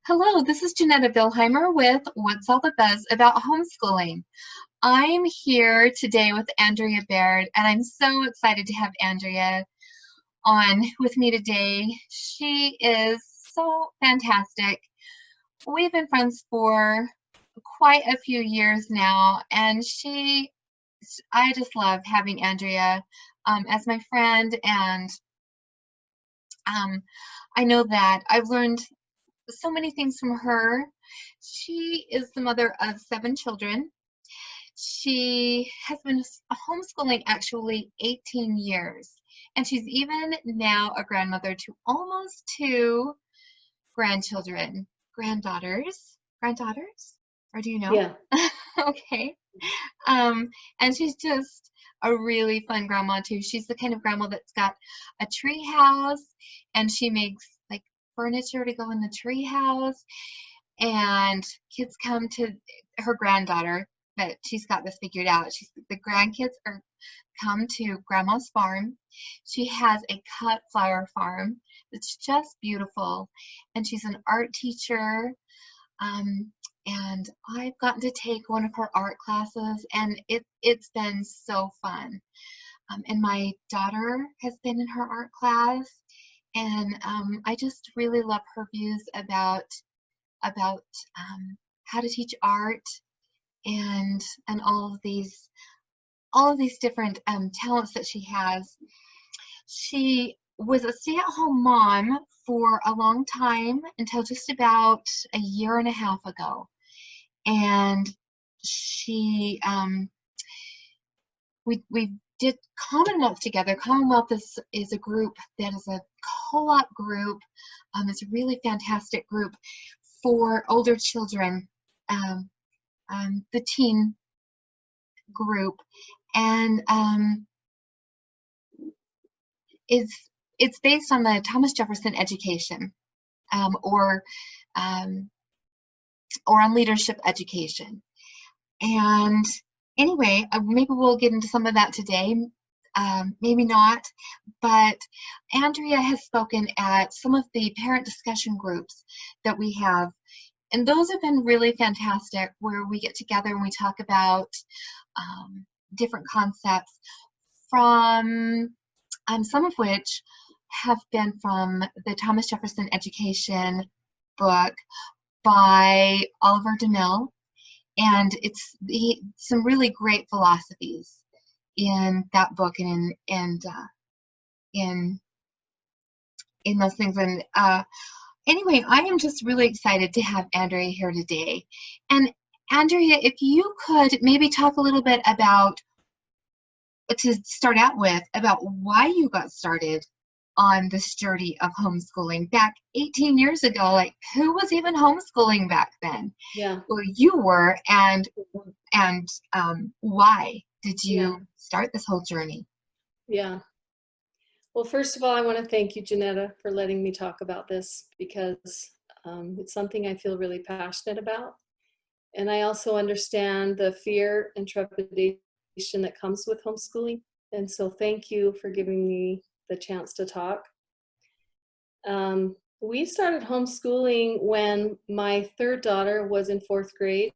Hello, this is Jennetta Billhimer with What's All the Buzz About Homeschooling. I'm here today with Andrea Baird, and I'm so excited to have Andrea on with me today. She is so fantastic. We've been friends for quite a few years now, and I just love having Andrea as my friend, and um, I know that I've learned so many things from her. She is the mother of 7 children. She has been homeschooling actually 18 years, and she's even now a grandmother to almost two grandchildren, granddaughters, or do you know? Yeah. Okay. Um, and she's just a really fun grandma too. She's the kind of grandma that's got a tree house, and she makes like furniture to go in the tree house, and kids come to her granddaughter, but she's got this figured out. The grandkids are come to grandma's farm. She has a cut flower farm. It's just beautiful, and she's an art teacher. Um, and I've gotten to take one of her art classes, and it's been so fun. And my daughter has been in her art class, and I just really love her views about how to teach art and all of these different talents that she has. She was a stay-at-home mom for a long time until just about a year and a half ago, and she we did Commonwealth together. Commonwealth is a group that is a co-op group. It's a really fantastic group for older children, um, the teen group, and is it's based on the Thomas Jefferson education, um, or um, or on leadership education. And anyway, maybe we'll get into some of that today. Maybe not, but Andrea has spoken at some of the parent discussion groups that we have, and those have been really fantastic, where we get together and we talk about different concepts from some of which have been from the Thomas Jefferson Education book by Oliver DeMille, and some really great philosophies in that book and in in those things. And anyway, I am just really excited to have Andrea here today. And Andrea, if you could maybe talk a little bit about, to start out with, about why you got started on this journey of homeschooling back 18 years ago. Like, who was even homeschooling back then? Yeah. Well, you were, and why did Yeah. you start this whole journey? Yeah. Well, first of all, I want to thank you, Jennetta, for letting me talk about this because it's something I feel really passionate about. And I also understand the fear and trepidation that comes with homeschooling. And so thank you for giving me the chance to talk. We started homeschooling when my third daughter was in 4th grade.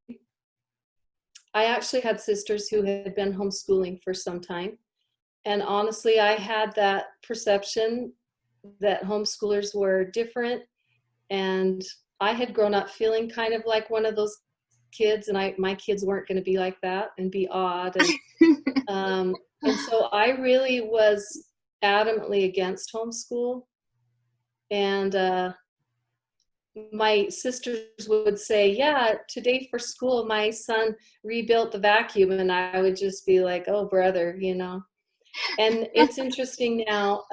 I actually had sisters who had been homeschooling for some time. And honestly, I had that perception that homeschoolers were different. And I had grown up feeling kind of like one of those kids, and my kids weren't going to be like that and be odd. And so I really was adamantly against homeschool. And my sisters would say, yeah, today for school, my son rebuilt the vacuum. And I would just be like, oh, brother, you know. And it's interesting now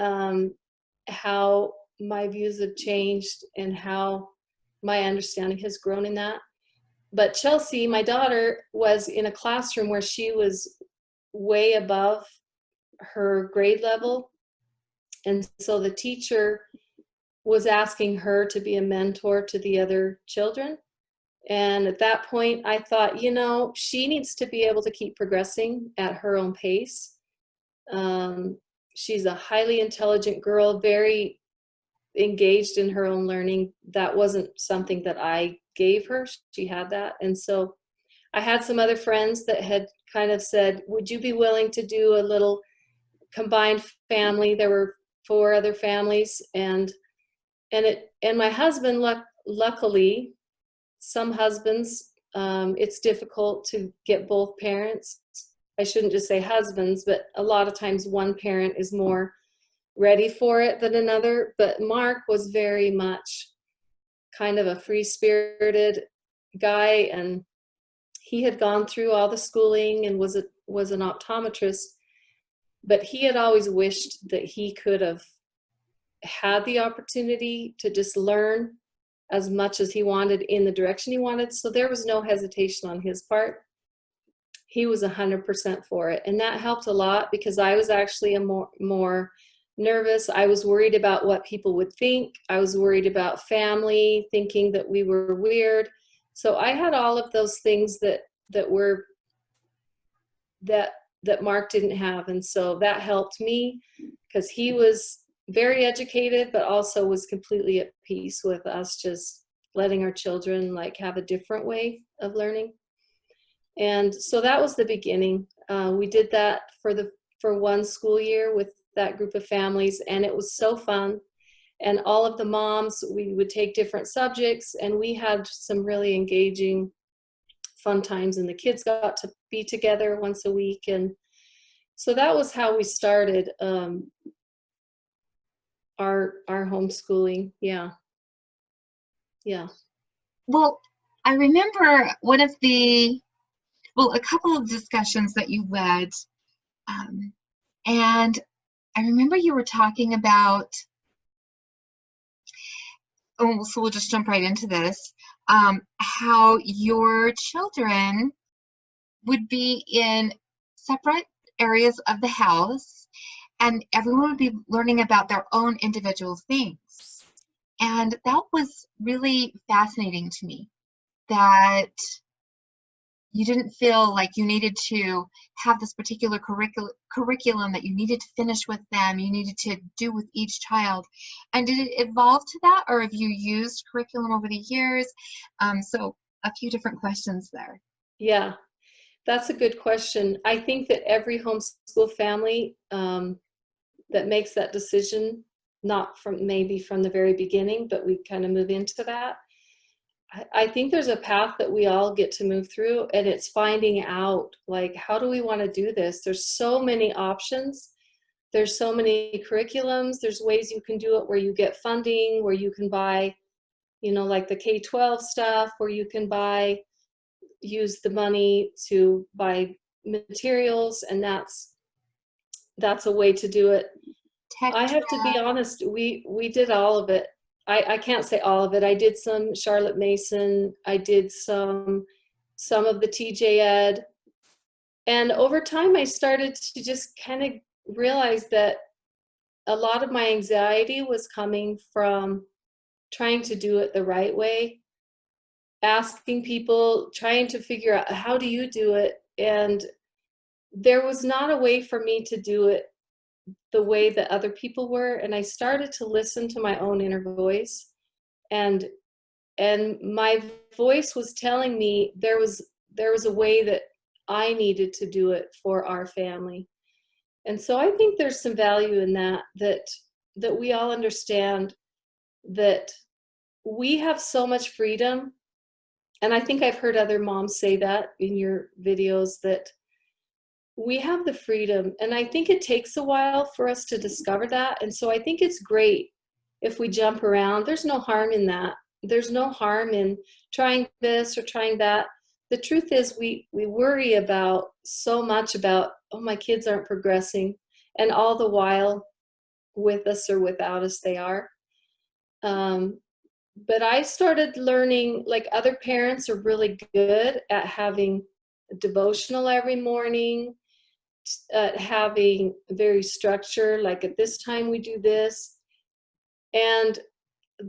how my views have changed and how my understanding has grown in that. But Chelsea, my daughter, was in a classroom where she was way above her grade level. And so the teacher was asking her to be a mentor to the other children. And at that point, I thought, you know, she needs to be able to keep progressing at her own pace. She's a highly intelligent girl, very engaged in her own learning. That wasn't something that I gave her. She had that. And so I had some other friends that had kind of said, would you be willing to do a little combined family? There were 4 other families, and my husband, luckily, some husbands, it's difficult to get both parents. I shouldn't just say husbands, but a lot of times one parent is more ready for it than another. But Mark was very much kind of a free-spirited guy, and he had gone through all the schooling and was an optometrist, but he had always wished that he could have had the opportunity to just learn as much as he wanted in the direction he wanted. So there was no hesitation on his part. He was 100% for it. And that helped a lot, because I was actually a more nervous. I was worried about what people would think. I was worried about family thinking that we were weird. So I had all of those things that Mark didn't have. And so that helped me, because he was very educated, but also was completely at peace with us just letting our children like have a different way of learning. And so that was the beginning. We did that for one school year with that group of families, and it was so fun. And all of the moms, we would take different subjects, and we had some really engaging, fun times, and the kids got to be together once a week. And so that was how we started our homeschooling. Yeah. Well, I remember a couple of discussions that you led, and I remember you were talking about, so we'll just jump right into this, how your children would be in separate areas of the house, and everyone would be learning about their own individual things. And that was really fascinating to me, that you didn't feel like you needed to have this particular curriculum that you needed to finish with them, you needed to do with each child. And did it evolve to that, or have you used curriculum over the years? So a few different questions there. Yeah, that's a good question. I think that every homeschool family that makes that decision, not maybe from the very beginning, but we kind of move into that, I think there's a path that we all get to move through, and it's finding out, like, how do we want to do this? There's so many options. There's so many curriculums. There's ways you can do it where you get funding, where you can buy, like the K-12 stuff, where you can use the money to buy materials, and that's a way to do it. I have to be honest, we did all of it. I can't say all of it. I did some Charlotte Mason. I did some of the TJ Ed. And over time, I started to just kind of realize that a lot of my anxiety was coming from trying to do it the right way, asking people, trying to figure out, how do you do it? And there was not a way for me to do it the way that other people were. And I started to listen to my own inner voice, and my voice was telling me there was a way that I needed to do it for our family. And so I think there's some value in that we all understand that we have so much freedom. And I think I've heard other moms say that in your videos, that we have the freedom. And I think it takes a while for us to discover that. And so I think it's great if we jump around. There's no harm in that. There's no harm in trying this or trying that. The truth is we worry about so much about, oh, my kids aren't progressing. And all the while, with us or without us, they are. But I started learning, like, other parents are really good at having a devotional every morning, having very structured, like, at this time we do this. And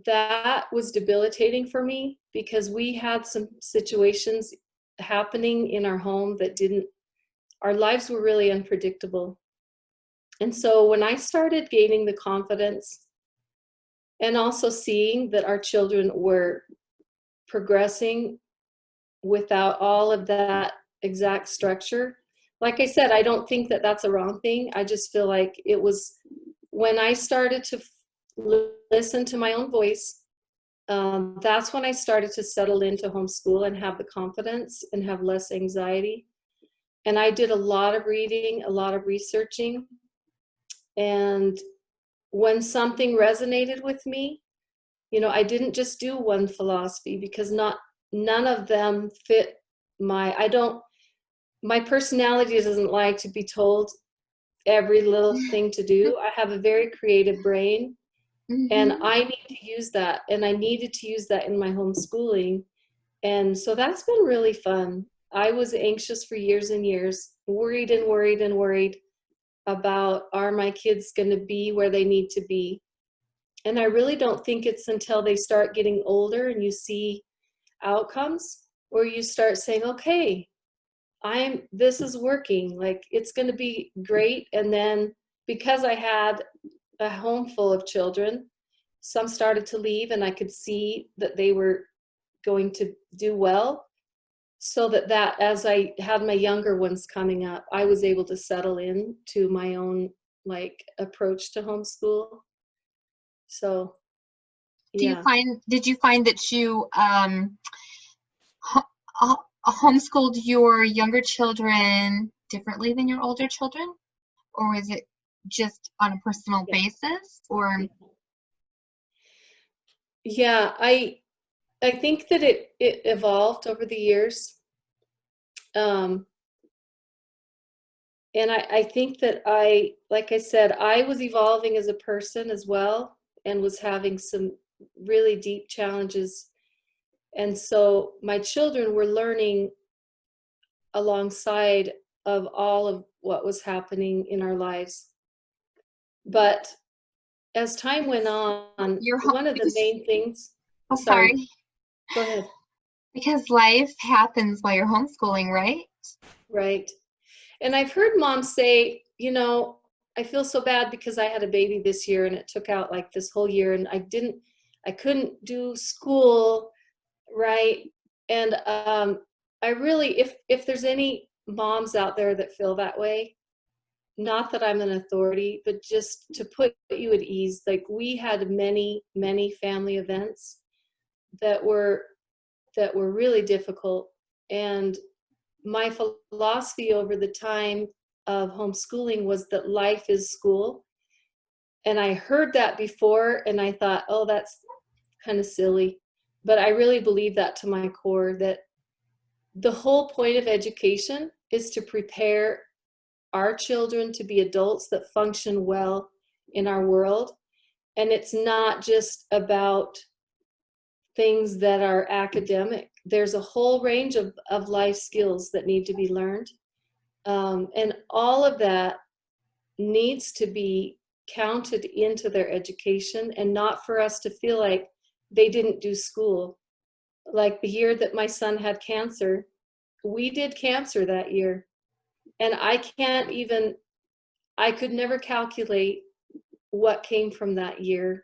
that was debilitating for me, because we had some situations happening in our home that our lives were really unpredictable. And so when I started gaining the confidence and also seeing that our children were progressing without all of that exact structure. Like I said, I don't think that that's a wrong thing. I just feel like it was when I started to listen to my own voice, that's when I started to settle into homeschool and have the confidence and have less anxiety. And I did a lot of reading, a lot of researching. And when something resonated with me, I didn't just do one philosophy because none of them fit my personality doesn't like to be told every little thing to do. I have a very creative brain, and Mm-hmm. I need to use that, and I needed to use that in my homeschooling. And so that's been really fun. I was anxious for years and years, worried and worried and worried about, are my kids going to be where they need to be? And I really don't think it's until they start getting older and you see outcomes where you start saying, okay, this is working, like it's going to be great. And then because I had a home full of children, some started to leave and I could see that they were going to do well. So that as I had my younger ones coming up, I was able to settle in to my own like approach to homeschool. So yeah. Did you find that you ho- homeschooled your younger children differently than your older children? Or is it just on a personal Yeah. basis? Or Yeah, I think that it evolved over the years. Um, and I think that like I said, I was evolving as a person as well and was having some really deep challenges. And so my children were learning alongside of all of what was happening in our lives. But as time went on, your home one of the because main things, oh sorry, sorry. go ahead. Because life happens while you're homeschooling, right? Right. And I've heard moms say, I feel so bad because I had a baby this year and it took out like this whole year and I couldn't do school, right? And I really, if there's any moms out there that feel that way, not that I'm an authority, but just to put you at ease, like we had many, many family events that were really difficult. And my philosophy over the time of homeschooling was that life is school. And I heard that before and I thought, oh, that's kind of silly. But I really believe that to my core, that the whole point of education is to prepare our children to be adults that function well in our world. And it's not just about things that are academic. There's a whole range of life skills that need to be learned. And all of that needs to be counted into their education and not for us to feel like they didn't do school. Like the year that my son had cancer, we did cancer that year. And I could never calculate what came from that year.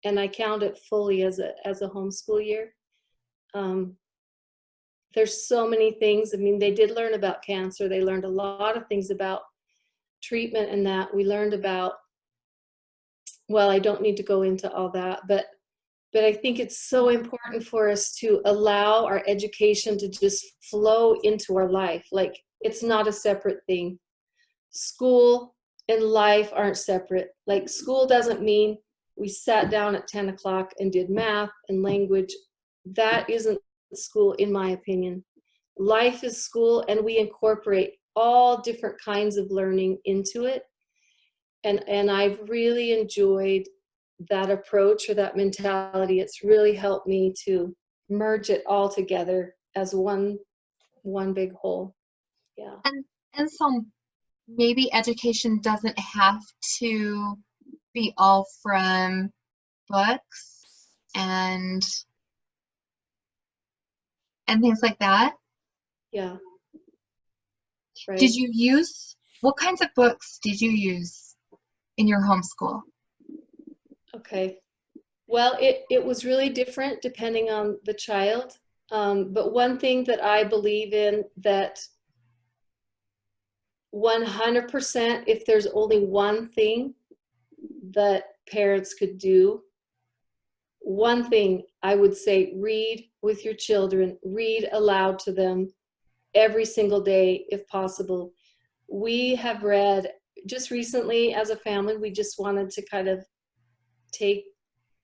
And I count it fully as a homeschool year. Um, there's so many things. I mean, they did learn about cancer. They learned a lot of things about treatment and that. We learned about, well, I don't need to go into all that, but I think it's so important for us to allow our education to just flow into our life. Like it's not a separate thing. School and life aren't separate. Like school doesn't mean we sat down at 10 o'clock and did math and language. That isn't school, in my opinion. Life is school, and we incorporate all different kinds of learning into it. And I've really enjoyed that approach or that mentality. It's really helped me to merge it all together as one big whole. Yeah. And so maybe education doesn't have to be all from books and things like that. Yeah. Did Right. you use what kinds of books did you use in your homeschool? Okay. Well, it was really different depending on the child. But one thing that I believe in, that 100%, if there's only one thing that parents could do, one thing I would say: read with your children, read aloud to them every single day if possible. We have read just recently as a family, we just wanted to kind of take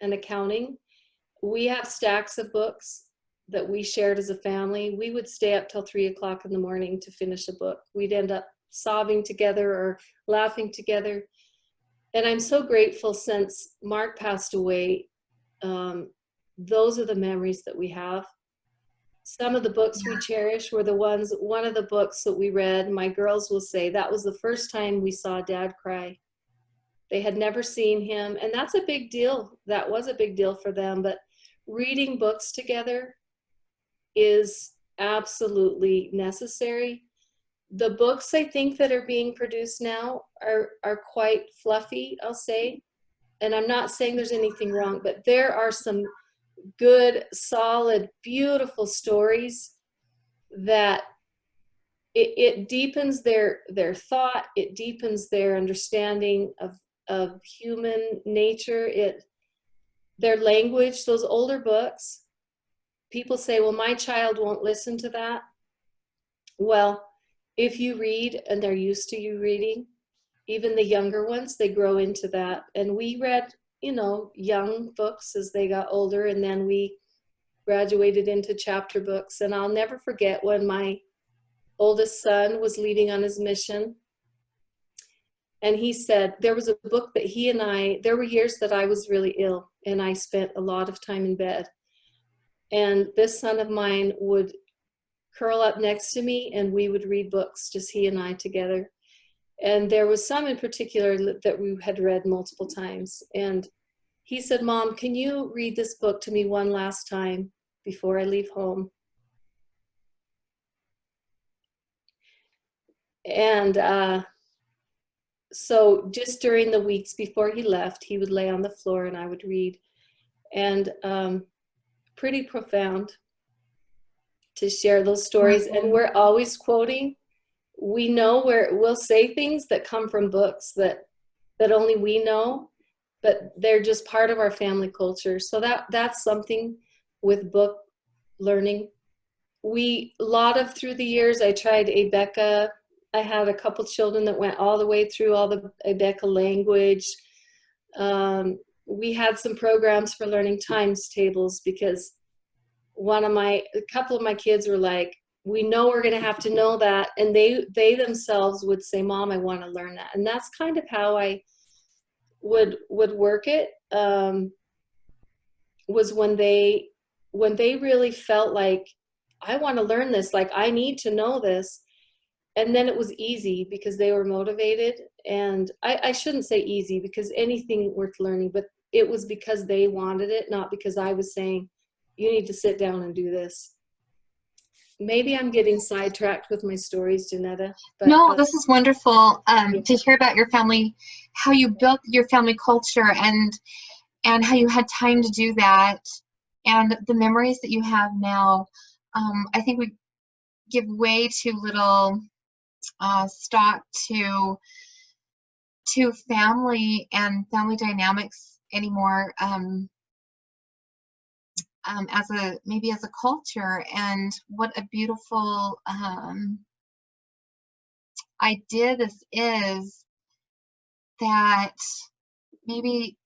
an accounting. We have stacks of books that we shared as a family. We would stay up till 3 o'clock in the morning to finish a book. We'd end up sobbing together or laughing together. And I'm so grateful, since Mark passed away, those are the memories that we have. Some of the books we cherish were one of the books that we read, my girls will say, that was the first time we saw Dad cry. They had never seen him, and that's a big deal. That was a big deal for them. But reading books together is absolutely necessary. The books, I think, that are being produced now are quite fluffy, I'll say. And I'm not saying there's anything wrong, but there are some good, solid, beautiful stories that it deepens their thought. It deepens their understanding of human nature. Their language, those older books, people say, well, my child won't listen to that. Well, if you read and they're used to you reading, even the younger ones, they grow into that. And we read, young books as they got older, and then we graduated into chapter books. And I'll never forget when my oldest son was leaving on his mission, and he said there was a book that there were years that I was really ill and I spent a lot of time in bed, and this son of mine would curl up next to me and we would read books, just he and I together. And there was some in particular that we had read multiple times. And he said, Mom, can you read this book to me one last time before I leave home? And so just during the weeks before he left, he would lay on the floor and I would read. And pretty profound to share those stories. And we're always quoting. We know we'll say things that come from books that only we know, but they're just part of our family culture. So that's something with book learning. Through the years, I tried Abeka. I had a couple children that went all the way through all the Abeka language. We had some programs for learning times tables, because a couple of my kids were like, we know we're going to have to know that. And they themselves would say, Mom, I want to learn that. And that's kind of how I would work it, was when they really felt like, I want to learn this, like I need to know this. And then it was easy because they were motivated. And I shouldn't say easy, because anything worth learning, but it was because they wanted it, not because I was saying, you need to sit down and do this. Maybe I'm getting sidetracked with my stories, Jennetta. But, no, this is wonderful to hear about your family, how you built your family culture, and how you had time to do that, and the memories that you have now. I think we give way too little stock to family and family dynamics anymore, as a culture. And what a beautiful idea this is, that maybe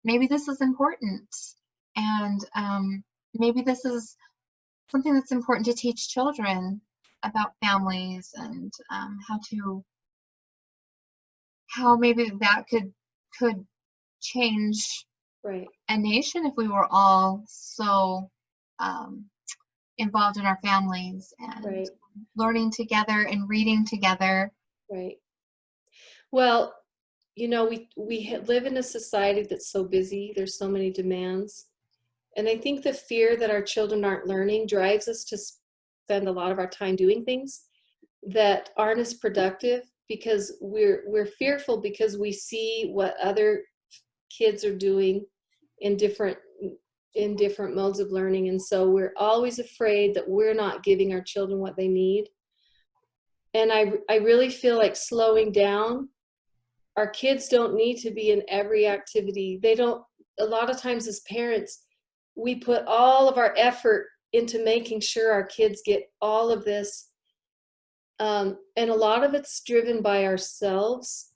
this is important, and maybe this is something that's important to teach children about families, and how maybe that could change right. a nation if we were all so involved in our families, and Right. learning together and reading together. Right. Well, we live in a society that's so busy. There's so many demands. And I think the fear that our children aren't learning drives us to spend a lot of our time doing things that aren't as productive, because we're fearful, because we see what other kids are doing in different modes of learning. And so we're always afraid that we're not giving our children what they need. And I really feel like slowing down. Our kids don't need to be in every activity. They don't, a lot of times as parents, we put all of our effort into making sure our kids get all of this. And a lot of it's driven by ourselves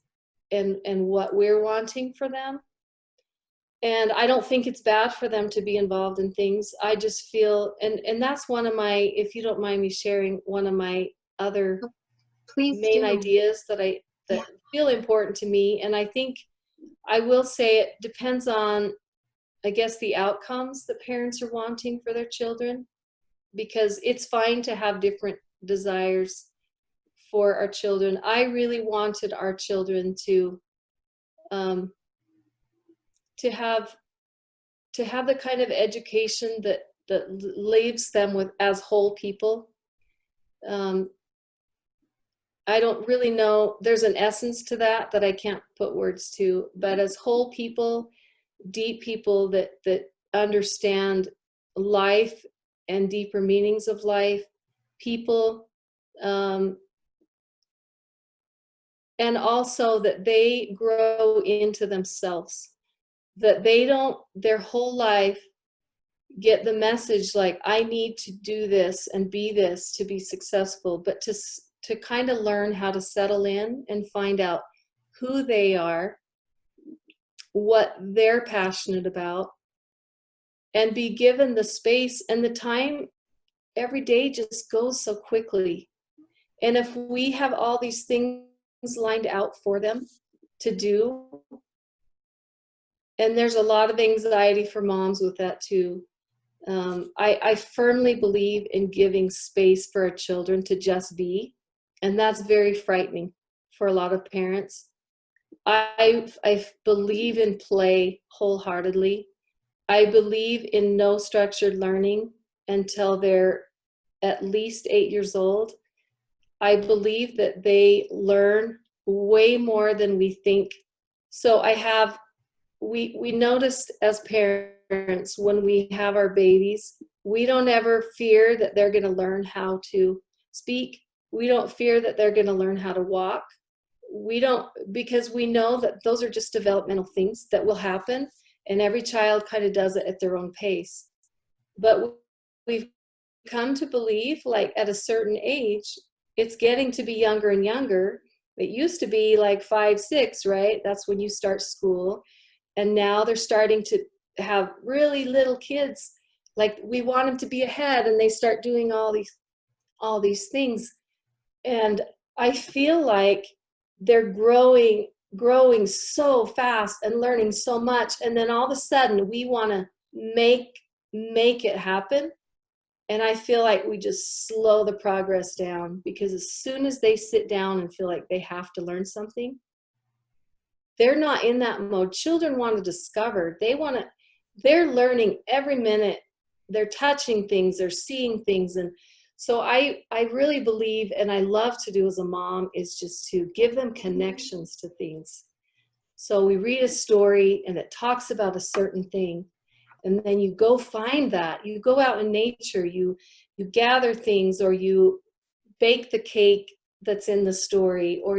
and what we're wanting for them. And I don't think it's bad for them to be involved in things. I just feel, and that's one of my, if you don't mind me sharing, one of my other Please main do. ideas that feel important to me. And I think I will say it depends on, I guess, the outcomes that parents are wanting for their children, because it's fine to have different desires for our children. I really wanted our children to have the kind of education that leaves them with as whole people. I don't really know, there's an essence to that I can't put words to, but as whole people, deep people that understand life and deeper meanings of life, people, and also that they grow into themselves, that they don't their whole life get the message like, I need to do this and be this to be successful, but to kind of learn how to settle in and find out who they are, what they're passionate about, and be given the space and the time. Every day just goes so quickly. And if we have all these things lined out for them to do, and there's a lot of anxiety for moms with that too. I firmly believe in giving space for our children to just be, and that's very frightening for a lot of parents. I believe in play wholeheartedly. I believe in no structured learning until they're at least 8 years old. I believe that they learn way more than we think. So we noticed as parents when we have our babies, we don't ever fear that they're going to learn how to speak. We don't fear that they're going to learn how to walk. We don't, because we know that those are just developmental things that will happen, and every child kind of does it at their own pace. But we've come to believe, like at a certain age, it's getting to be younger and younger. It used to be like 5, 6, right? That's when you start school. And now they're starting to have really little kids. Like, we want them to be ahead, and they start doing all these things. And I feel like they're growing so fast and learning so much. And then all of a sudden we want to make it happen. And I feel like we just slow the progress down, because as soon as they sit down and feel like they have to learn something, they're not in that mode. Children want to discover. They're learning every minute. They're touching things, they're seeing things. And so I really believe, and I love to do as a mom, is just to give them connections to things. So we read a story and it talks about a certain thing, and then you go find that. You go out in nature, you gather things, or you bake the cake that's in the story, or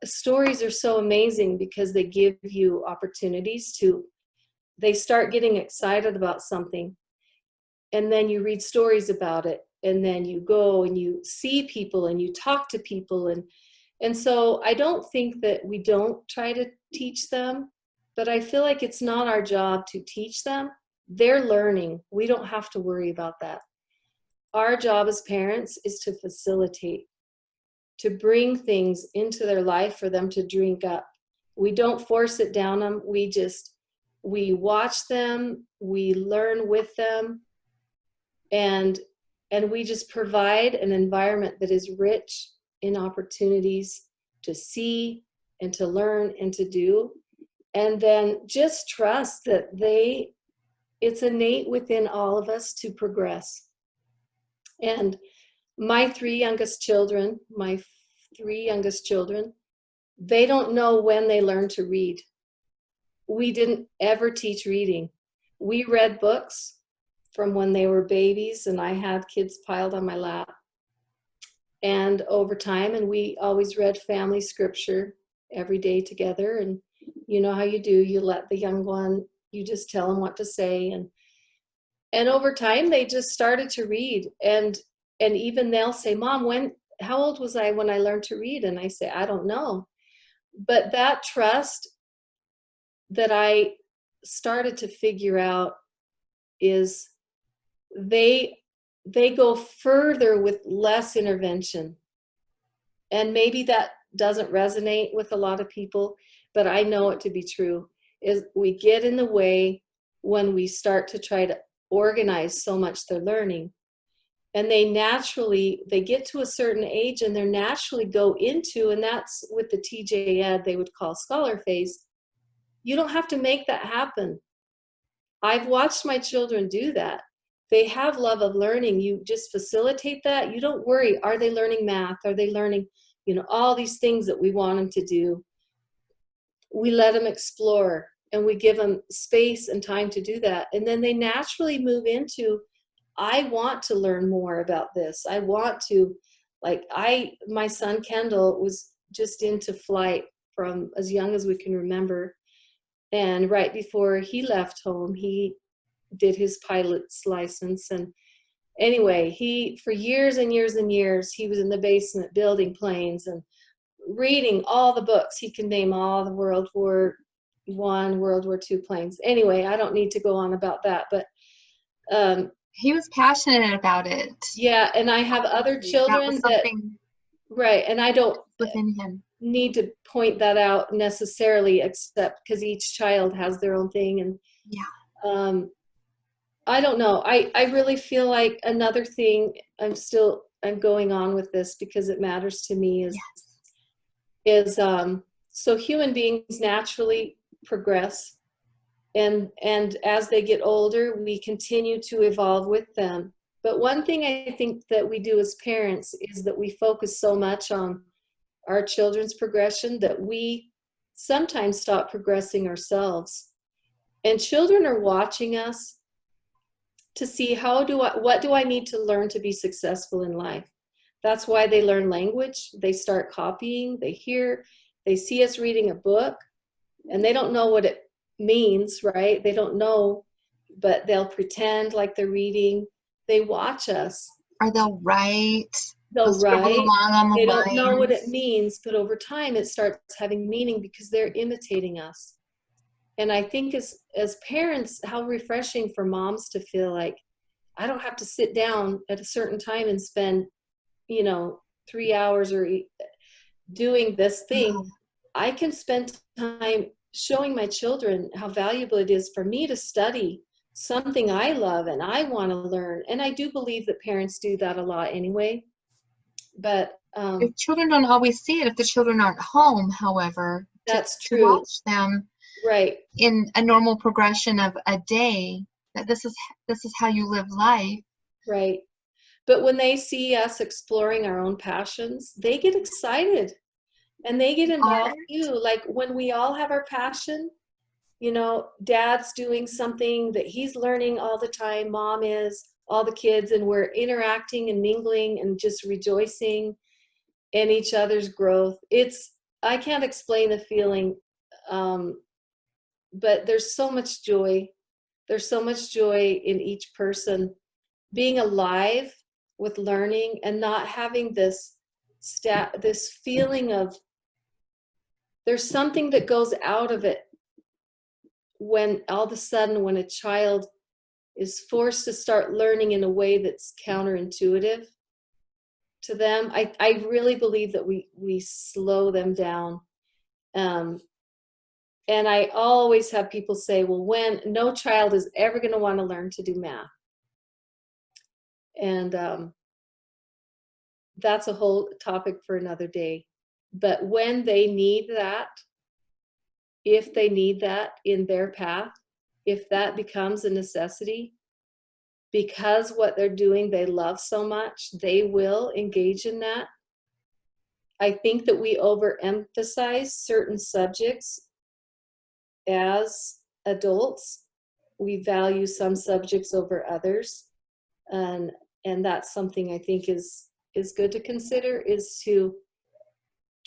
stories are so amazing because they give you opportunities they start getting excited about something. And then you read stories about it, and then you go and you see people and you talk to people. And so I don't think that we don't try to teach them, but I feel like it's not our job to teach them. They're learning. We don't have to worry about that. Our job as parents is to facilitate, to bring things into their life for them to drink up. We don't force it down them. We watch them, we learn with them, and we just provide an environment that is rich in opportunities to see and to learn and to do. And then just trust that it's innate within all of us to progress. And my three youngest children, they don't know when they learn to read. we didn't ever teach reading. We read books from when they were babies, and I had kids piled on my lap. And over time, and we always read family scripture every day together. And you know how you do, you let the young one, you just tell them what to say. And over time, they just started to read. And even they'll say, Mom, how old was I when I learned to read? And I say, I don't know. But that trust that I started to figure out is they go further with less intervention. And maybe that doesn't resonate with a lot of people, but I know it to be true, is we get in the way when we start to try to organize so much their learning. And they get to a certain age and they naturally go into, and that's with the TJ Ed they would call scholar phase. You don't have to make that happen. I've watched my children do that. They have love of learning. You just facilitate that. You don't worry. Are they learning math? Are they learning, all these things that we want them to do? We let them explore and we give them space and time to do that. And then they naturally move into, I want to learn more about this. I want to, my son Kendall was just into flight from as young as we can remember. And right before he left home, he did his pilot's license. And anyway, for years and years and years, he was in the basement building planes and reading all the books. He can name all the World War I, World War II planes. Anyway, I don't need to go on about that, but he was passionate about it. Yeah, and I have other children right, and I don't within him need to point that out necessarily, except because each child has their own thing. And I don't know. I really feel like another thing, I'm going on with this because it matters to me, is so human beings naturally progress, and as they get older, we continue to evolve with them. But one thing I think that we do as parents is that we focus so much on our children's progression that we sometimes stop progressing ourselves. And children are watching us to see what do I need to learn to be successful in life. That's why they learn language. They start copying, they see us reading a book, and they don't know what it means, right? They don't know, but they'll pretend like they're reading. They watch us. Or they'll write. They'll write. Along on the they lines. Don't know what it means, but over time it starts having meaning because they're imitating us. And I think as parents, how refreshing for moms to feel like, I don't have to sit down at a certain time and spend, 3 hours or doing this thing. I can spend time showing my children how valuable it is for me to study something I love and I want to learn. And I do believe that parents do that a lot anyway. But if children don't always see it, if the children aren't home, however, that's to true. watch them right in a normal progression of a day, that this is how you live life. Right. But when they see us exploring our own passions, they get excited and they get involved too. Like when we all have our passion, dad's doing something that he's learning all the time, mom is, all the kids, and we're interacting and mingling and just rejoicing in each other's growth. I can't explain the feeling, but there's so much joy. There's so much joy in each person being alive with learning and not having this feeling of there's something that goes out of it when all of a sudden when a child is forced to start learning in a way that's counterintuitive to them. I really believe that we slow them down. And I always have people say, well, no child is ever going to want to learn to do math. And that's a whole topic for another day. But when they need that, if they need that in their path, if that becomes a necessity, because what they're doing they love so much, they will engage in that. I think that we overemphasize certain subjects as adults, we value some subjects over others. And that's something I think is good to consider, is to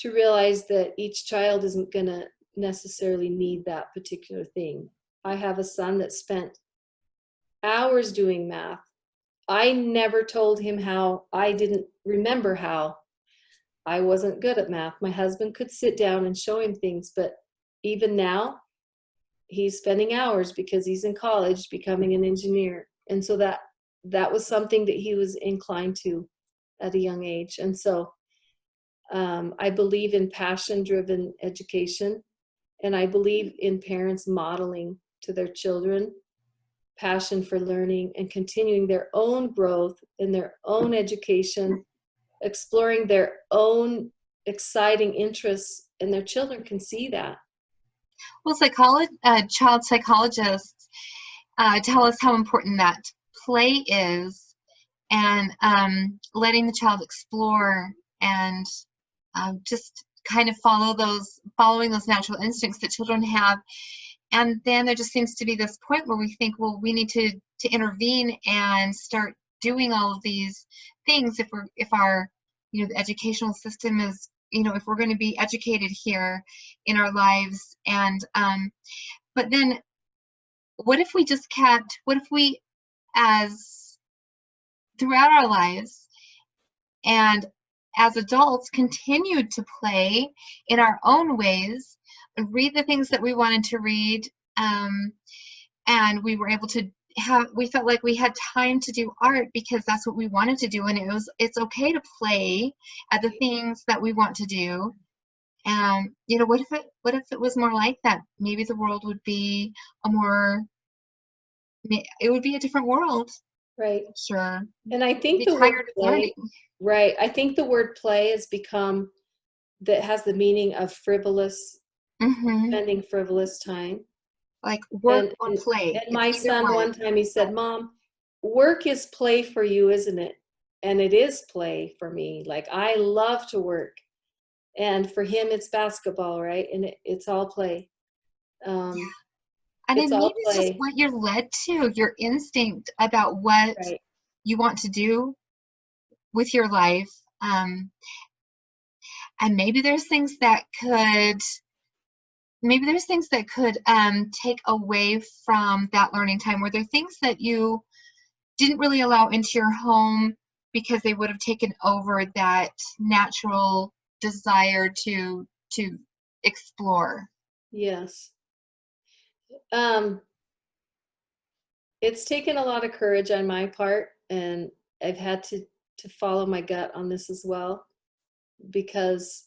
realize that each child isn't going to necessarily need that particular thing. I have a son that spent hours doing math. I never told him how. I didn't remember how. I wasn't good at math. My husband could sit down and show him things, but even now, he's spending hours because he's in college becoming an engineer. And so that was something that he was inclined to at a young age. And so I believe in passion-driven education, and I believe in parents modeling to their children passion for learning and continuing their own growth in their own education, exploring their own exciting interests, and their children can see that. Well, child psychologists tell us how important that play is, and letting the child explore and just kind of following those natural instincts that children have. And then there just seems to be this point where we think, well, we need to intervene and start doing all of these things if our the educational system is, if we're going to be educated here in our lives. And but then what if we as throughout our lives and as adults continued to play in our own ways, read the things that we wanted to read, and we were able to we felt like we had time to do art because that's what we wanted to do, and it's okay to play at the things that we want to do. And what if it was more like that? Maybe the world would be a different world. Right. Sure. And I think the word play, right. I think the word play has the meaning of frivolous, spending frivolous time. Like work or play. And my son, one time he said, "Mom, work is play for you, isn't it?" And it is play for me. Like, I love to work. And for him, it's basketball, right? And it's all play. And maybe it's just what you're led to, your instinct about what you want to do with your life. And maybe there's things that could take away from that learning time. Were there things that you didn't really allow into your home because they would have taken over that natural desire to explore? Yes. It's taken a lot of courage on my part, and I've had to follow my gut on this as well, because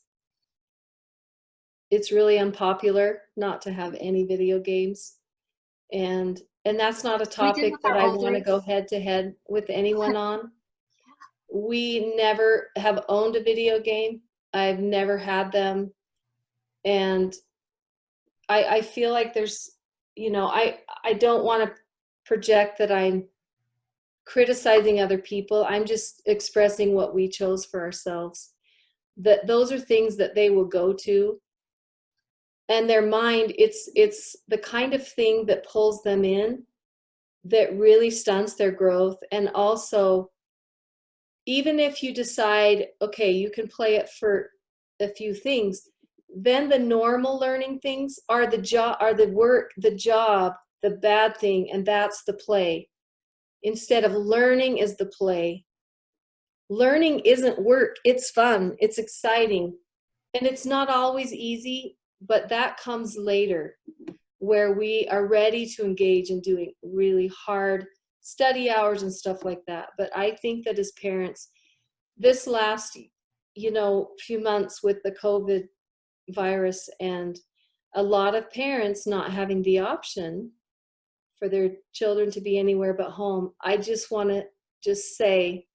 it's really unpopular not to have any video games. And that's not a topic that I want to go head to head with anyone on. We never have owned a video game. I've never had them. And I feel like there's, I don't want to project that I'm criticizing other people. I'm just expressing what we chose for ourselves. That those are things that they will go to. And their mind, it's the kind of thing that pulls them in, that really stunts their growth. And also, even if you decide, okay, you can play it for a few things, then the normal learning things are the work, the job, the bad thing, and that's the play. Instead of learning is the play. Learning isn't work, it's fun, it's exciting. And it's not always easy, but that comes later, where we are ready to engage in doing really hard study hours and stuff like that. But I think that as parents, this last, few months with the COVID virus and a lot of parents not having the option for their children to be anywhere but home, I just want to say,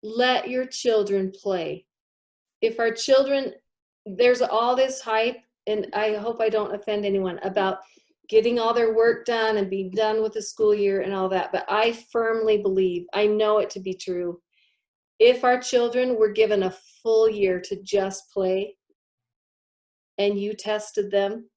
let your children play. If our children, there's all this hype, and I hope I don't offend anyone, about getting all their work done and be done with the school year and all that. But I firmly believe, I know it to be true, if our children were given a full year to just play and you tested them,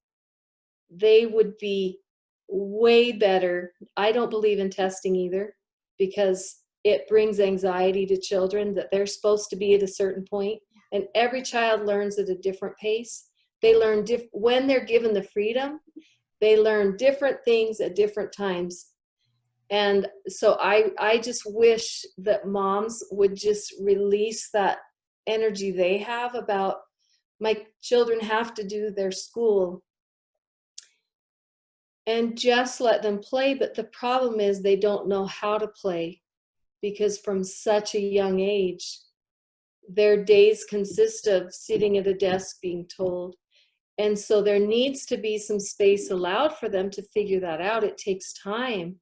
they would be way better. I don't believe in testing either, because it brings anxiety to children that they're supposed to be at a certain point, and every child learns at a different pace. They learn when they're given the freedom, they learn different things at different times. And so I just wish that moms would just release that energy they have about, my children have to do their school, and just let them play. But the problem is they don't know how to play, because from such a young age, their days consist of sitting at a desk being told. And so there needs to be some space allowed for them to figure that out. It takes time.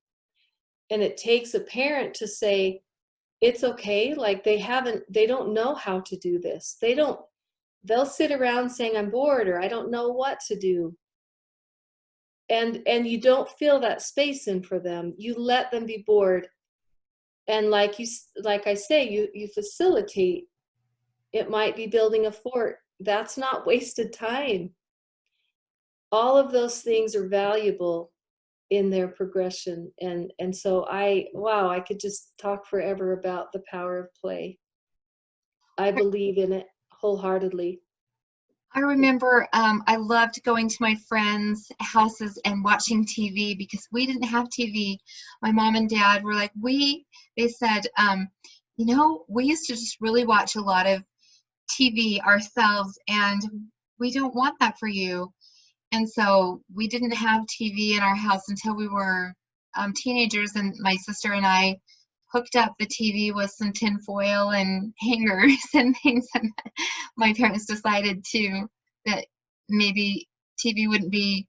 And it takes a parent to say, it's okay. Like they don't know how to do this. They'll sit around saying, I'm bored, or I don't know what to do. And you don't fill that space in for them. You let them be bored. And like I say, you facilitate. It might be building a fort. That's not wasted time. All of those things are valuable in their progression. And so I could just talk forever about the power of play. I believe in it wholeheartedly. I remember I loved going to my friends' houses and watching TV, because we didn't have TV. My mom and dad were like, they said, we used to just really watch a lot of TV ourselves, and we don't want that for you. And so we didn't have TV in our house until we were teenagers, and my sister and I hooked up the TV with some tin foil and hangers and things, and my parents decided that maybe TV wouldn't be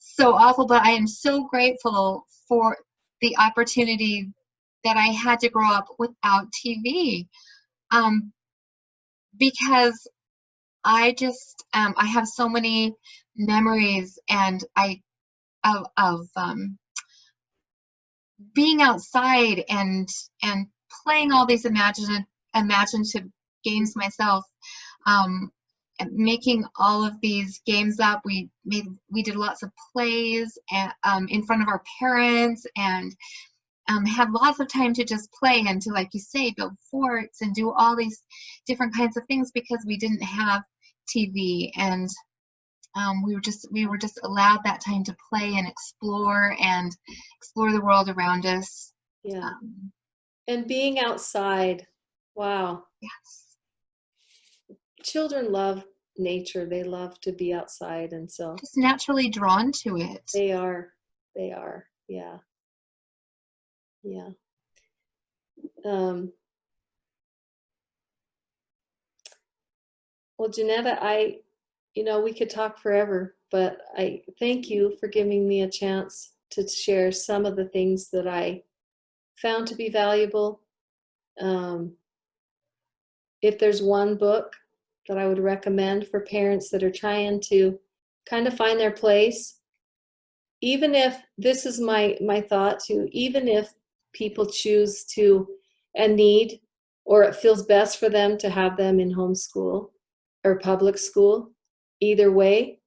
so awful. But I am so grateful for the opportunity that I had to grow up without TV, because I just I have so many memories of being outside and playing all these imaginative games myself, and making all of these games up. We did lots of plays in front of our parents, and had lots of time to just play and to, like you say, build forts and do all these different kinds of things, because we didn't have TV. And we were just allowed that time to play and explore the world around us. Yeah. And being outside. Wow. Yes. Children love nature. They love to be outside, and so just naturally drawn to it. They are. Yeah. Well, Jennetta, we could talk forever, but I thank you for giving me a chance to share some of the things that I found to be valuable. If there's one book that I would recommend for parents that are trying to kind of find their place, even if this is my thought too, even if people choose to and need, or it feels best for them to have them in homeschool or public school, either way,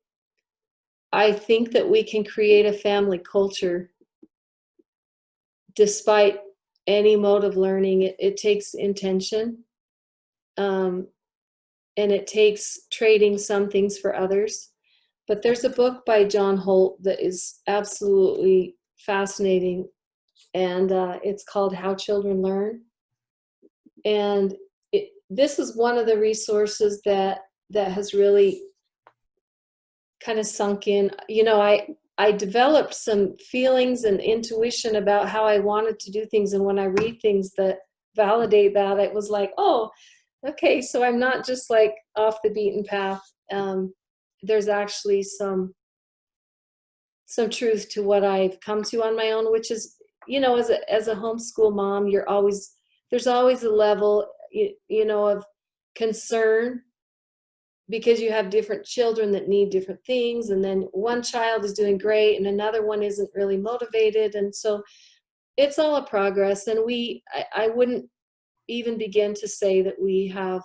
I think that we can create a family culture despite any mode of learning. It takes intention, and it takes trading some things for others. But there's a book by John Holt that is absolutely fascinating, and it's called How Children Learn. And this is one of the resources that has really kind of sunk in. I developed some feelings and intuition about how I wanted to do things, and when I read things that validate that, it was like, oh, okay, so I'm not just like off the beaten path. There's actually some truth to what I've come to on my own, which is, as a homeschool mom, there's always a level, of concern, because you have different children that need different things, and then one child is doing great and another one isn't really motivated, and so it's all a progress. And I wouldn't even begin to say that we have,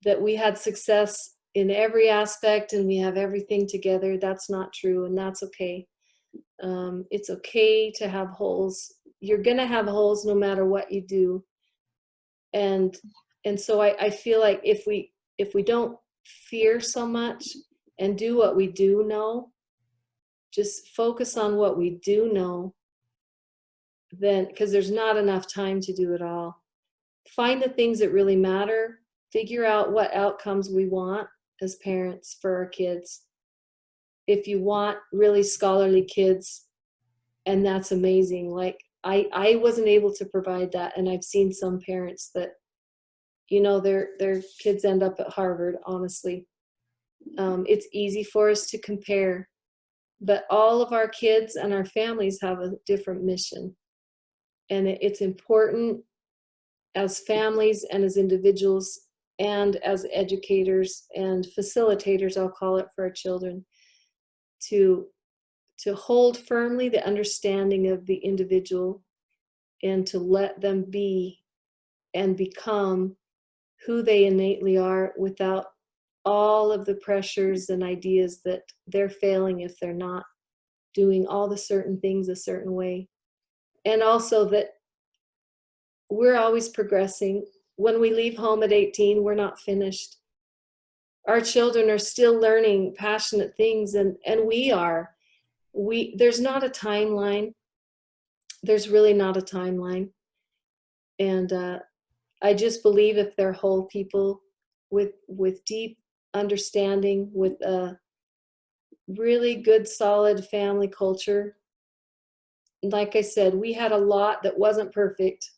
that we had success in every aspect and we have everything together. That's not true, and that's okay. It's okay to have holes. You're gonna have holes no matter what you do. And so I feel like if we don't fear so much and do what we do know, just focus on what we do know, then, because there's not enough time to do it all. Find the things that really matter, figure out what outcomes we want as parents for our kids. If you want really scholarly kids, and that's amazing. Like I wasn't able to provide that, and I've seen some parents that, you know, their kids end up at Harvard, honestly. It's easy for us to compare, but all of our kids and our families have a different mission. And it's important as families and as individuals and as educators and facilitators, I'll call it, for our children, to hold firmly the understanding of the individual and to let them be and become who they innately are without all of the pressures and ideas that they're failing if they're not doing all the certain things a certain way. And also that we're always progressing. When we leave home at 18, we're not finished. Our children are still learning passionate things, and we are. There's not a timeline. There's really not a timeline. And I just believe if they're whole people with deep understanding, with a really good, solid family culture. Like I said, we had a lot that wasn't perfect.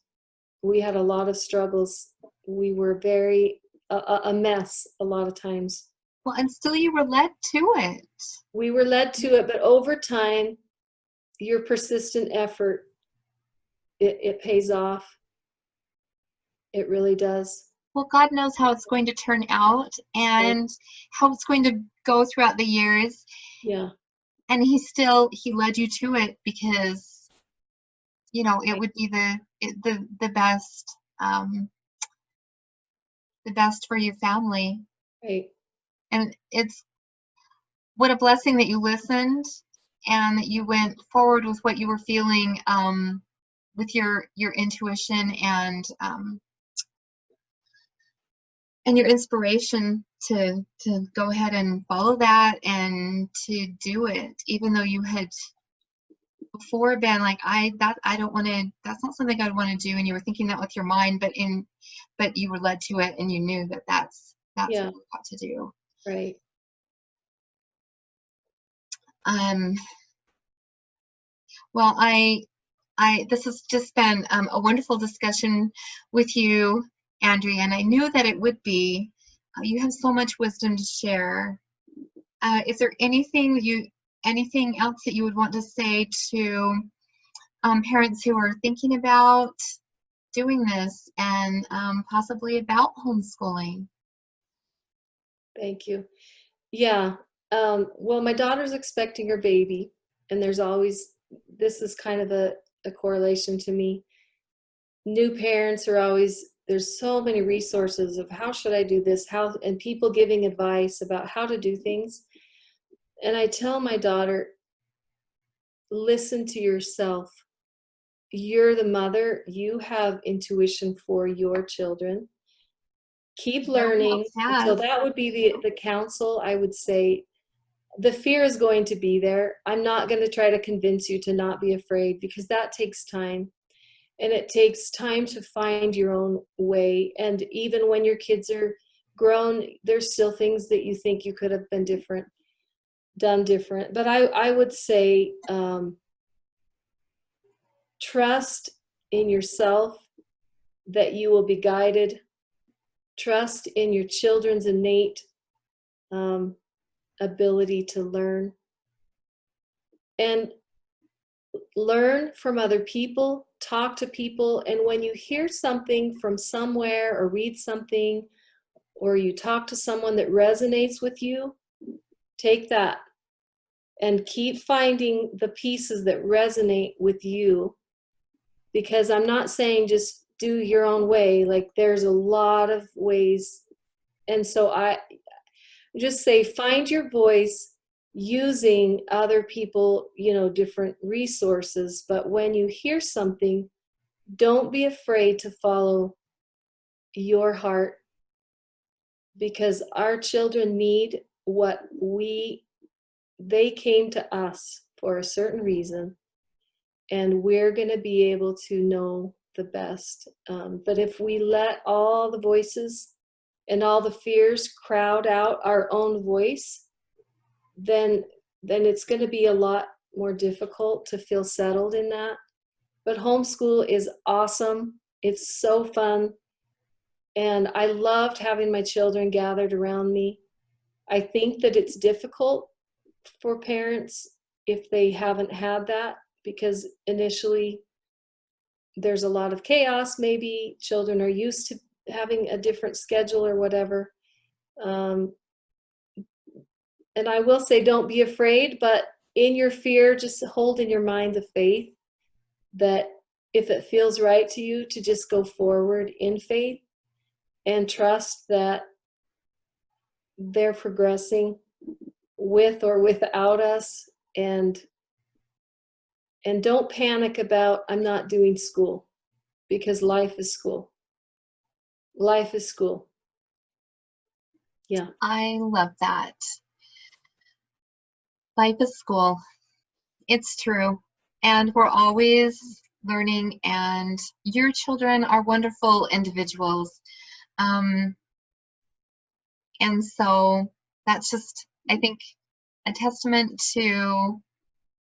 We had a lot of struggles. We were very a mess a lot of times. Well, and still you were led to it. We were led to it, but over time, your persistent effort, it pays off. It really does. Well, God knows how it's going to turn out and how it's going to go throughout the years. Yeah. And he led you to it because, you know, it would be the best for your family. Right. And it's what a blessing that you listened and that you went forward with what you were feeling, with your intuition and your inspiration to go ahead and follow that and to do it, even though you had before been like, I don't want to, that's not something I want to do, and you were thinking that with your mind, but you were led to it and you knew that that's Yeah. what you got to do. Right. Well, this has just been a wonderful discussion with you, Andrea, and I knew that it would be. You have so much wisdom to share. Is there anything else that you would want to say to parents who are thinking about doing this and possibly about homeschooling? Thank you. Yeah. Well, my daughter's expecting her baby, and this is kind of a correlation to me. New parents are always, there's so many resources of how should I do this, and people giving advice about how to do things. And I tell my daughter, listen to yourself. You're the mother. You have intuition for your children. Keep learning. So that would be the counsel I would say. The fear is going to be there. I'm not going to try to convince you to not be afraid, because that takes time. And it takes time to find your own way. And even when your kids are grown, there's still things that you think you could have done different. But I would say, trust in yourself that you will be guided. Trust in your children's innate ability to learn. And learn from other people, talk to people, and when you hear something from somewhere or read something or you talk to someone that resonates with you, take that and keep finding the pieces that resonate with you, because I'm not saying just do your own way. Like, there's a lot of ways. And so just say, find your voice using other people, different resources. But when you hear something, don't be afraid to follow your heart, because our children need what they came to us for a certain reason, and we're going to be able to know the best. But if we let all the voices and all the fears crowd out our own voice, then it's going to be a lot more difficult to feel settled in that. But homeschool is awesome. It's so fun. And I loved having my children gathered around me. I think that it's difficult for parents if they haven't had that, because initially there's a lot of chaos. Maybe children are used to having a different schedule or whatever. And I will say, don't be afraid, but in your fear, just hold in your mind the faith that if it feels right to you, to just go forward in faith and trust that they're progressing with or without us. And don't panic about, I'm not doing school, because life is school. Life is school. Yeah. I love that. Life is school. It's true. And we're always learning, and your children are wonderful individuals. And so that's just, I think, a testament to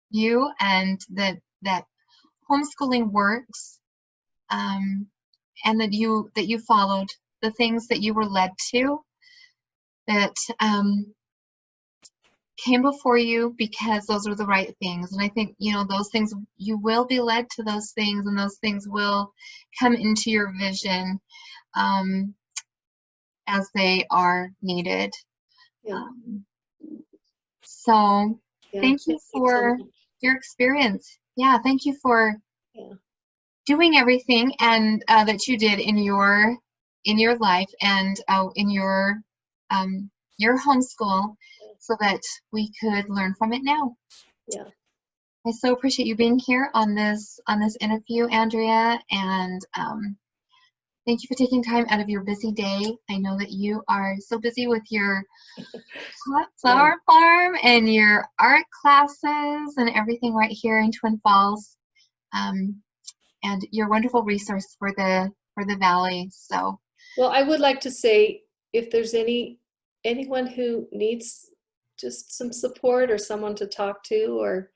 you, and that homeschooling works, and that you followed the things that you were led to, that came before you, because those are the right things. And I think, those things, you will be led to those things, and those things will come into your vision as they are needed. Yeah. So Yeah. thank you for your experience. Yeah, thank you for doing everything and that you did in your life, and in your homeschool, so that we could learn from it now. Yeah. I so appreciate you being here on this interview, Andrea, and thank you for taking time out of your busy day. I know that you are so busy with your flower farm and your art classes and everything right here in Twin Falls, and you're a wonderful resource for the Valley. So, well, I would like to say, if there's anyone who needs just some support or someone to talk to, or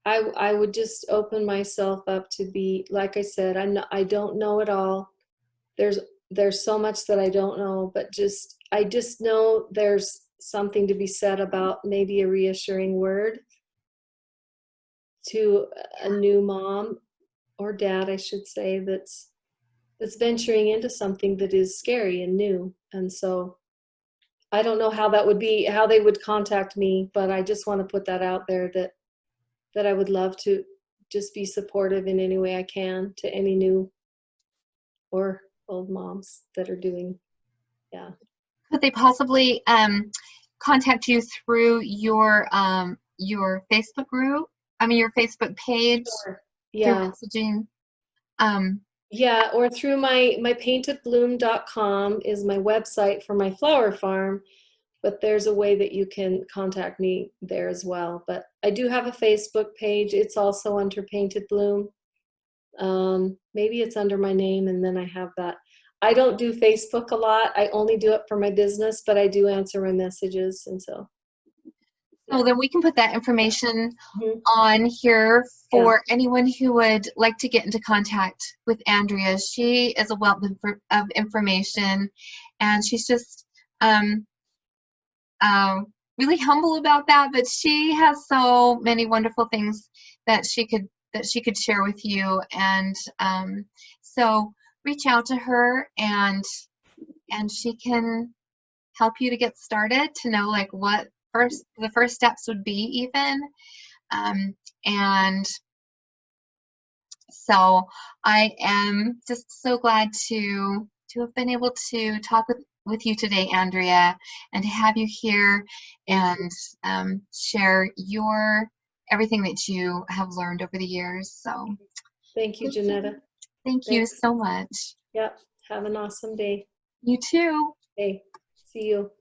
I would just open myself up to be, like I said, I don't know it all. There's so much that I don't know, but I just know there's something to be said about maybe a reassuring word to a new mom or dad, I should say, that's venturing into something that is scary and new. And so I don't know how they would contact me, but I just want to put that out there, that I would love to just be supportive in any way I can to any new or old moms that are doing. Yeah. Could they possibly contact you through your Facebook group? I mean, your Facebook page? Sure. Yeah. Through messaging? Yeah, or through my paintedbloom.com is my website for my flower farm, but there's a way that you can contact me there as well. But I do have a Facebook page. It's also under Painted Bloom. Maybe it's under my name, and then I have that. I don't do Facebook a lot. I only do it for my business, but I do answer my messages, and so. So then we can put that information on here for anyone who would like to get into contact with Andrea. She is a wealth of information, and she's just really humble about that. But she has so many wonderful things that she could share with you, and so reach out to her, and she can help you to get started, to know like what the first steps would be even. And so I am just so glad to have been able to talk with you today, Andrea, and to have you here and share everything that you have learned over the years. So Thank you, Jennetta. thank you Thanks. so much. Yep. Have an awesome day. You too. Hey, see you.